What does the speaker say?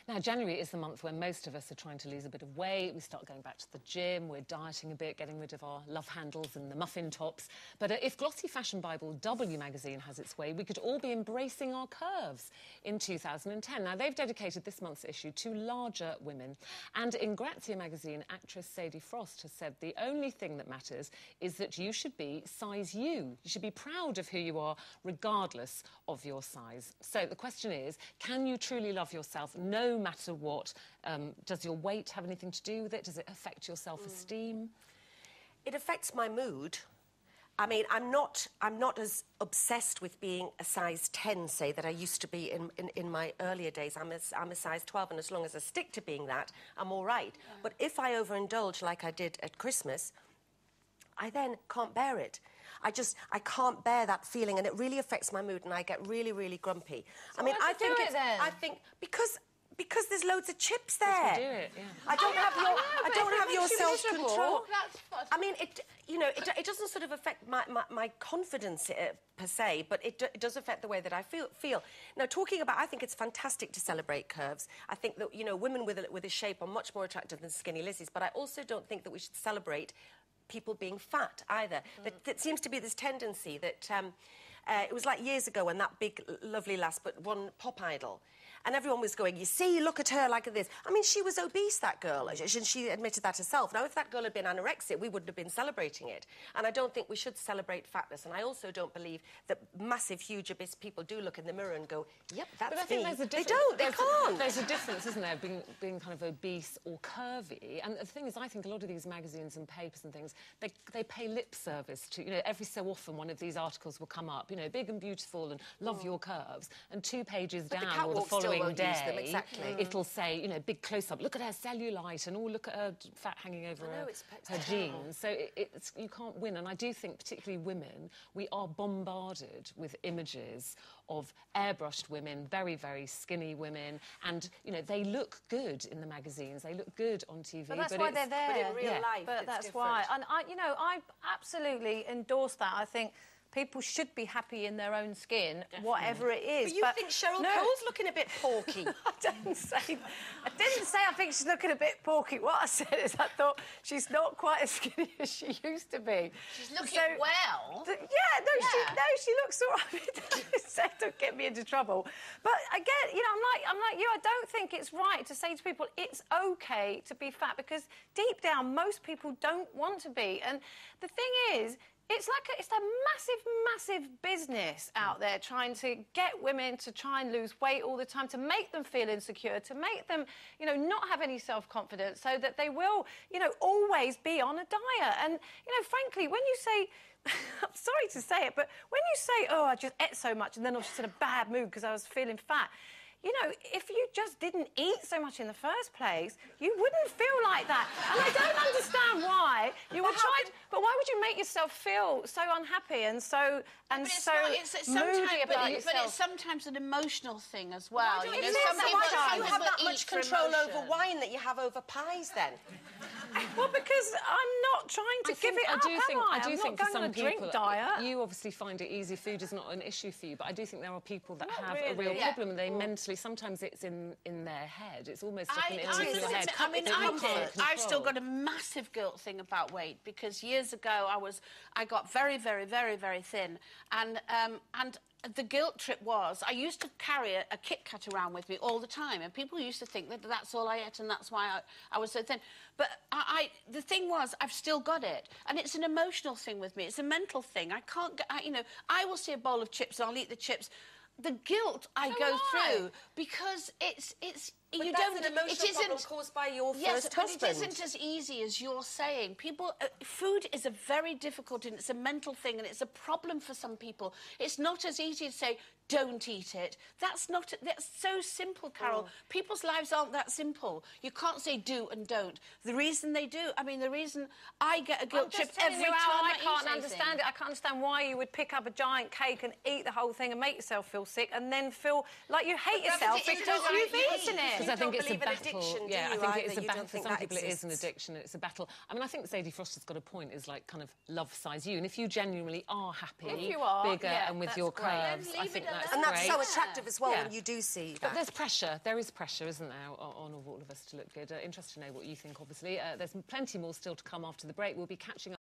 Now, January is the month when most of us are trying to lose a bit of weight. We start going back to the gym, we're dieting a bit, getting rid of our love handles and the muffin tops. But if glossy fashion Bible W magazine has its way, we could all be embracing our curves in 2010. Now, they've dedicated this month's issue to larger women. And in Grazia magazine, actress Sadie Frost has said the only thing that matters is that you should be size U. You should be proud of who you are, regardless of your size. So the question is, can you truly love yourself no matter what? Does your weight have anything to do with it? Does it affect your self-esteem? It affects my mood. I mean, I'm not as obsessed with being a size 10, say, that I used to be in my earlier days. I'm a size 12, and as long as I stick to being that, I'm all right. Yeah. But if I overindulge like I did at Christmas, I then can't bear it. I can't bear that feeling, and it really affects my mood, and I get really, really grumpy. So I mean, I think because there's loads of chips there. That's why do it, yeah. I don't have your self-control. I mean, it doesn't sort of affect my confidence per se, but it does affect the way that I feel. Now, I think it's fantastic to celebrate curves. I think that, you know, women with a shape are much more attractive than skinny Lizzies, but I also don't think that we should celebrate people being fat either. That seems to be this tendency that it was like years ago when that big lovely lass but one pop idol, and everyone was going, you see, look at her like this. I mean, she was obese, that girl, and she admitted that herself. Now, if that girl had been anorexic, we wouldn't have been celebrating it. And I don't think we should celebrate fatness. And I also don't believe that massive, huge, obese people do look in the mirror and go, yep, that's me. But I think there's a difference. They don't, they can't. There's a difference, isn't there, being kind of obese or curvy. And the thing is, I think a lot of these magazines and papers and things, they pay lip service to, you know, every so often one of these articles will come up, you know, big and beautiful and love your curves, and 2 pages down or the following day, it'll say, you know, big close-up, look at her cellulite, and look at her fat hanging over her jeans. So you can't win. And I do think, particularly women, we are bombarded with images of airbrushed women, very, very skinny women, and, you know, they look good in the magazines, they look good on TV. But that's why they're there. But in real life, but that's why. And I absolutely endorse that. I think people should be happy in their own skin, whatever it is. But you think Cheryl Cole's looking a bit porky? I didn't say I think she's looking a bit porky. What I said is I thought she's not quite as skinny as she used to be. She's looking well. She looks all right. Don't get me into trouble. But again, you know, I'm like you. I don't think it's right to say to people it's okay to be fat, because deep down most people don't want to be. And the thing is, it's a massive business out there trying to get women to try and lose weight all the time, to make them feel insecure, to make them, you know, not have any self-confidence, so that they will, you know, always be on a diet. And, you know, frankly, when you say, I'm sorry to say it, but when you say, oh, I just ate so much and then I was just in a bad mood because I was feeling fat, you know, if you just didn't eat so much in the first place, you wouldn't feel like that. And I don't understand why you would try to... But why would you make yourself feel so unhappy and so moody about yourself? But it's sometimes an emotional thing as well. You know, you have that much control over wine that you have over pies, then? Well, because I'm not trying to give it up, I do think for some people, diet. You obviously find it easy. Food is not an issue for you, but I do think there are people that have a real problem. They mentally, sometimes it's in their head. It's almost like an illness in the head. I mean, I've still got a massive guilt thing about weight, because years ago I got very, very, very, very thin, and the guilt trip was I used to carry a Kit Kat around with me all the time, and people used to think that that's all I ate and that's why I was so thin. But the thing was, I've still got it, and it's an emotional thing with me. It's a mental thing. I can't, you know, I will see a bowl of chips and I'll eat the chips. The guilt I go through, because it's But you don't. An emotional problem caused by your first husband. But it isn't as easy as you're saying. People, food is a very difficult, and it's a mental thing, and it's a problem for some people. It's not as easy to say, don't eat it. That's so simple, Carol. People's lives aren't that simple. You can't say do and don't. The reason they do, I mean, the reason I get a guilt trip every time I can't understand it. I can't understand why you would pick up a giant cake and eat the whole thing and make yourself feel sick and then feel like you hate yourself because you've eaten it. Because I think it's a battle. Yeah, I think it's a battle. For some people, it is an addiction. It's a battle. I mean, I think Sadie Frost has got a point. Is like kind of love size you, and if you genuinely are happy, bigger, and with your curves, I think that's and that's great. so attractive as well Yeah. when you do see that. But there's pressure. There is pressure, isn't there, on all of us to look good. Interested to know what you think, obviously. There's plenty more still to come after the break. We'll be catching up